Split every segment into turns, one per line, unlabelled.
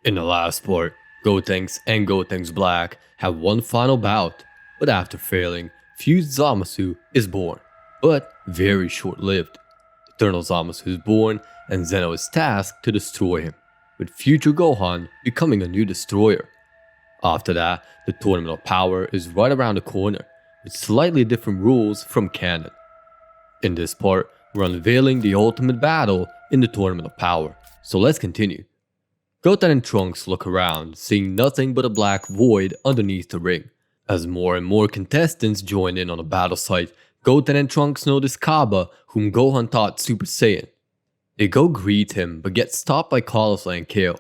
In the last part, Gotenks and Gotenks Black have one final bout, but after failing, Fused Zamasu is born, but very short-lived. Eternal Zamasu is born, and Zeno is tasked to destroy him, with future Gohan becoming a new destroyer. After that, the Tournament of Power is right around the corner, with slightly different rules from canon. In this part, we're unveiling the ultimate battle in the Tournament of Power, so let's continue. Goten and Trunks look around, seeing nothing but a black void underneath the ring. As more and more contestants join in on the battle site, Goten and Trunks notice Kaba, whom Gohan taught Super Saiyan. They go greet him, but get stopped by Caulifla and Kale.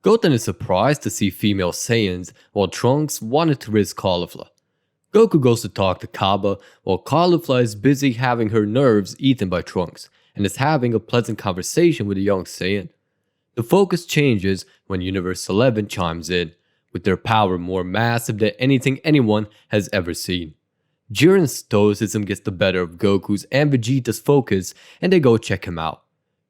Goten is surprised to see female Saiyans, while Trunks wanted to risk Caulifla. Goku goes to talk to Kaba, while Caulifla is busy having her nerves eaten by Trunks, and is having a pleasant conversation with a young Saiyan. The focus changes when Universe 11 chimes in, with their power more massive than anything anyone has ever seen. Jiren's stoicism gets the better of Goku's and Vegeta's focus, and they go check him out.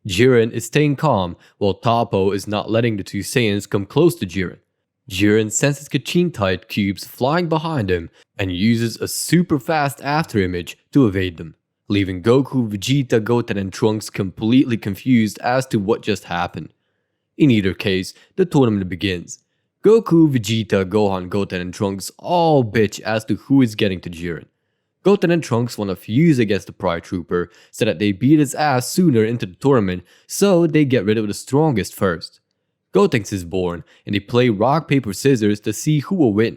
Jiren is staying calm, while Toppo is not letting the two Saiyans come close to Jiren. Jiren senses Kachin-type cubes flying behind him, and uses a super fast afterimage to evade them, leaving Goku, Vegeta, Goten and Trunks completely confused as to what just happened. In either case, the tournament begins. Goku, Vegeta, Gohan, Goten and Trunks all bitch as to who is getting to Jiren. Goten and Trunks want to fuse against the Pride Trooper so that they beat his ass sooner into the tournament, so they get rid of the strongest first. Gotenks is born, and they play rock paper scissors to see who will win.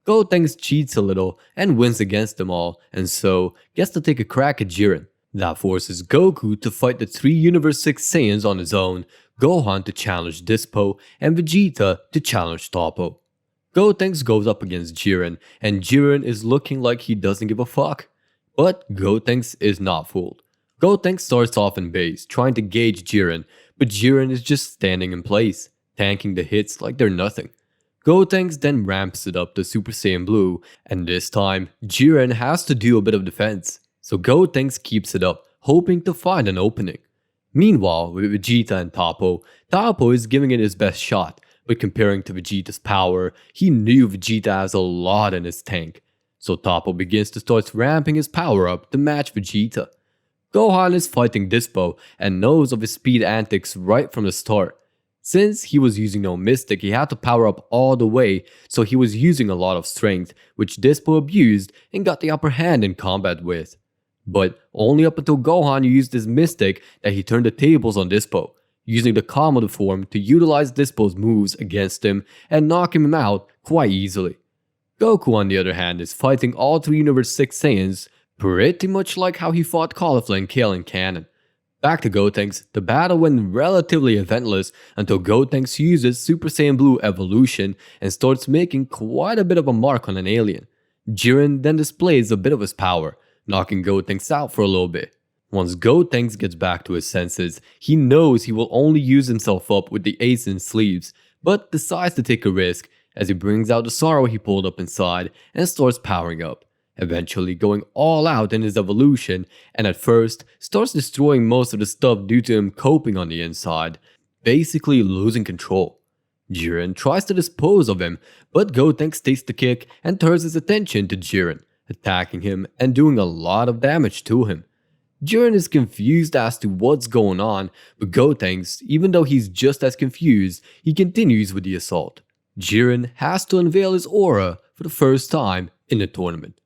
Gotenks cheats a little and wins against them all, and so gets to take a crack at Jiren. That forces Goku to fight the 3 Universe 6 Saiyans on his own, Gohan to challenge Dispo, and Vegeta to challenge Toppo. Gotenks goes up against Jiren, and Jiren is looking like he doesn't give a fuck. But Gotenks is not fooled. Gotenks starts off in base, trying to gauge Jiren, but Jiren is just standing in place, tanking the hits like they're nothing. Gotenks then ramps it up to Super Saiyan Blue, and this time, Jiren has to do a bit of defense. So Gotenks keeps it up, hoping to find an opening. Meanwhile, with Vegeta and Toppo, Toppo is giving it his best shot, but comparing to Vegeta's power, he knew Vegeta has a lot in his tank. So Toppo begins to start ramping his power up to match Vegeta. Gohan is fighting Dispo and knows of his speed antics right from the start. Since he was using no Mystic, he had to power up all the way, so he was using a lot of strength, which Dispo abused and got the upper hand in combat with. But only up until Gohan used his Mystic that he turned the tables on Dispo, using the Kamado form to utilize Dispo's moves against him and knock him out quite easily. Goku on the other hand is fighting all 3 Universe 6 Saiyans, pretty much like how he fought Caulifla and Kale in canon. Back to Gotenks, the battle went relatively eventless until Gotenks uses Super Saiyan Blue evolution and starts making quite a bit of a mark on an alien. Jiren then displays a bit of his power, knocking Gotenks out for a little bit. Once Gotenks gets back to his senses, he knows he will only use himself up with the ace in sleeves, but decides to take a risk as he brings out the sorrow he pulled up inside and starts powering up, eventually going all out in his evolution, and at first starts destroying most of the stuff due to him coping on the inside, basically losing control. Jiren tries to dispose of him, but Gotenks takes the kick and turns his attention to Jiren, attacking him and doing a lot of damage to him. Jiren is confused as to what's going on, but Gotenks, even though he's just as confused, he continues with the assault. Jiren has to unveil his aura for the first time in the tournament.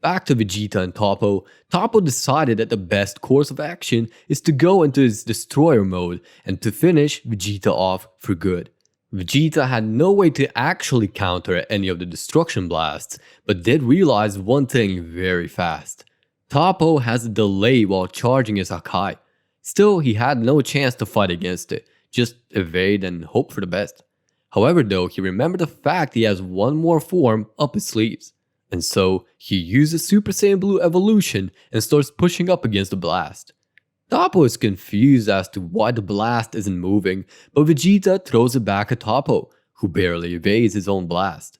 Back to Vegeta and Toppo, Toppo decided that the best course of action is to go into his destroyer mode and to finish Vegeta off for good. Vegeta had no way to actually counter any of the destruction blasts, but did realize one thing very fast. Toppo has a delay while charging his Hakai. Still, he had no chance to fight against it, just evade and hope for the best. However though, he remembered the fact he has one more form up his sleeves. And so, he uses Super Saiyan Blue evolution and starts pushing up against the blast. Toppo is confused as to why the blast isn't moving, but Vegeta throws it back at Toppo, who barely evades his own blast.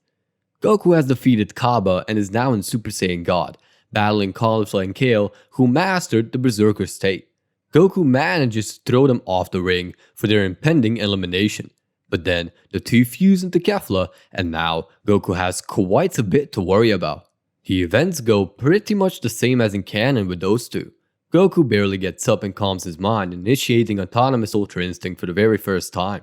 Goku has defeated Kaba and is now in Super Saiyan God, battling Caulifla and Kale, who mastered the Berserker state. Goku manages to throw them off the ring for their impending elimination, But then the two fuse into Kefla, and now Goku has quite a bit to worry about. The events go pretty much the same as in canon with those two. Goku barely gets up and calms his mind, initiating autonomous Ultra Instinct for the very first time.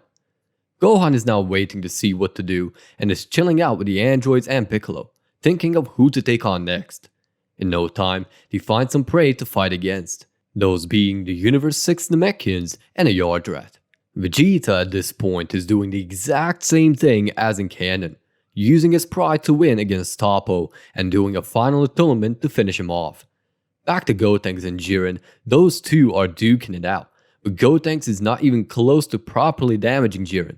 Gohan is now waiting to see what to do and is chilling out with the androids and Piccolo, thinking of who to take on next. In no time, he finds some prey to fight against, those being the Universe 6 Namekians and a Yard Rat. Vegeta at this point is doing the exact same thing as in canon, using his pride to win against Toppo and doing a final atonement to finish him off. Back to Gotenks and Jiren, those two are duking it out, but Gotenks is not even close to properly damaging Jiren.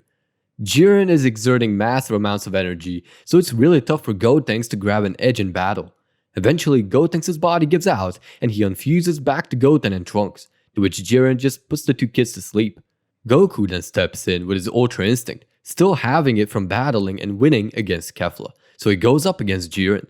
Jiren is exerting massive amounts of energy, so it's really tough for Gotenks to grab an edge in battle. Eventually, Gotenks' body gives out and he unfuses back to Goten and Trunks, to which Jiren just puts the two kids to sleep. Goku then steps in with his Ultra Instinct, still having it from battling and winning against Kefla, so he goes up against Jiren.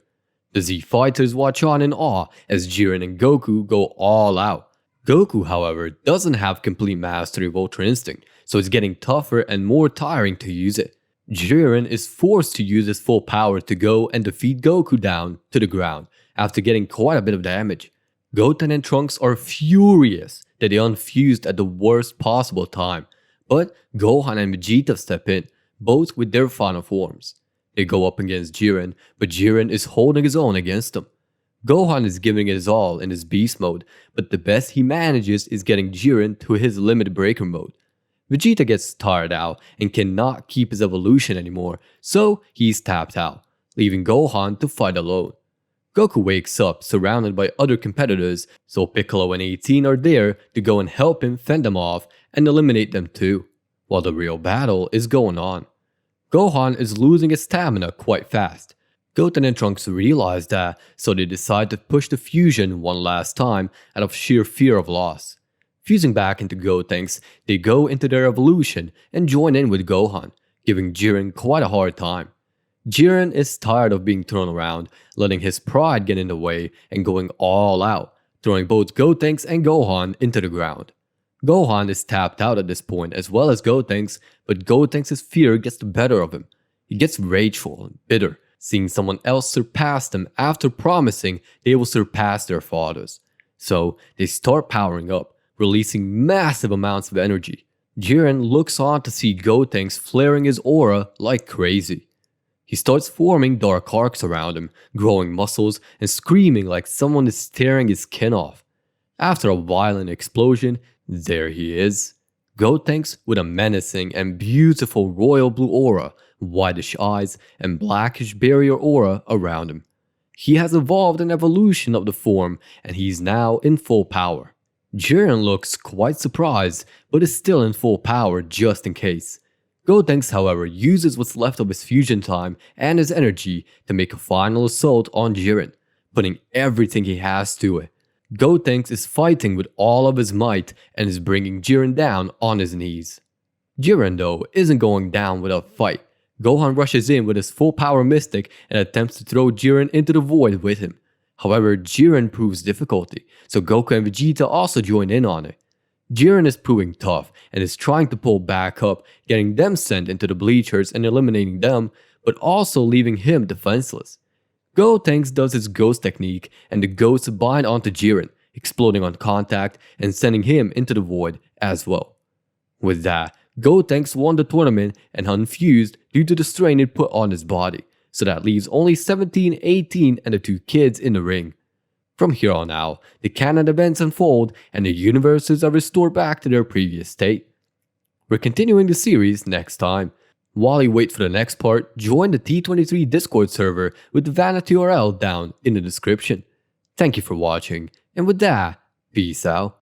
The Z fighters watch on in awe as Jiren and Goku go all out. Goku, however, doesn't have complete mastery of Ultra Instinct, so it's getting tougher and more tiring to use it. Jiren is forced to use his full power to go and defeat Goku down to the ground after getting quite a bit of damage. Goten and Trunks are furious that they unfused at the worst possible time, but Gohan and Vegeta step in, both with their final forms. They go up against Jiren, but Jiren is holding his own against them. Gohan is giving it his all in his beast mode, but the best he manages is getting Jiren to his limit breaker mode. Vegeta gets tired out and cannot keep his evolution anymore, so he's tapped out, leaving Gohan to fight alone. Goku wakes up surrounded by other competitors, so Piccolo and 18 are there to go and help him fend them off and eliminate them too, while the real battle is going on. Gohan is losing his stamina quite fast. Goten and Trunks realize that, so they decide to push the fusion one last time out of sheer fear of loss. Fusing back into Gotenks, they go into their evolution and join in with Gohan, giving Jiren quite a hard time. Jiren is tired of being thrown around, letting his pride get in the way and going all out, throwing both Gotenks and Gohan into the ground. Gohan is tapped out at this point as well as Gotenks, but Gotenks' fear gets the better of him. He gets rageful and bitter, seeing someone else surpass them after promising they will surpass their fathers. So they start powering up, releasing massive amounts of energy. Jiren looks on to see Gotenks flaring his aura like crazy. He starts forming dark arcs around him, growing muscles and screaming like someone is tearing his skin off. After a violent explosion, there he is. Gotenks with a menacing and beautiful royal blue aura, whitish eyes, and blackish barrier aura around him. He has evolved an evolution of the form and he's now in full power. Jiren looks quite surprised but is still in full power just in case. Gotenks, however, uses what's left of his fusion time and his energy to make a final assault on Jiren, putting everything he has to it. Gotenks is fighting with all of his might and is bringing Jiren down on his knees. Jiren, though, isn't going down without fight. Gohan rushes in with his full power mystic and attempts to throw Jiren into the void with him. However, Jiren proves difficulty, so Goku and Vegeta also join in on it. Jiren is proving tough and is trying to pull back up, getting them sent into the bleachers and eliminating them, but also leaving him defenseless. Gotenks does his ghost technique and the ghosts bind onto Jiren, exploding on contact and sending him into the void as well. With that, Gotenks won the tournament and unfused due to the strain it put on his body, so that leaves only 17, 18 and the two kids in the ring. From here on out, the canon events unfold and the universes are restored back to their previous state. We're continuing the series next time. While you wait for the next part, join the T23 Discord server with the Vanity URL down in the description. Thank you for watching, and with that, peace out.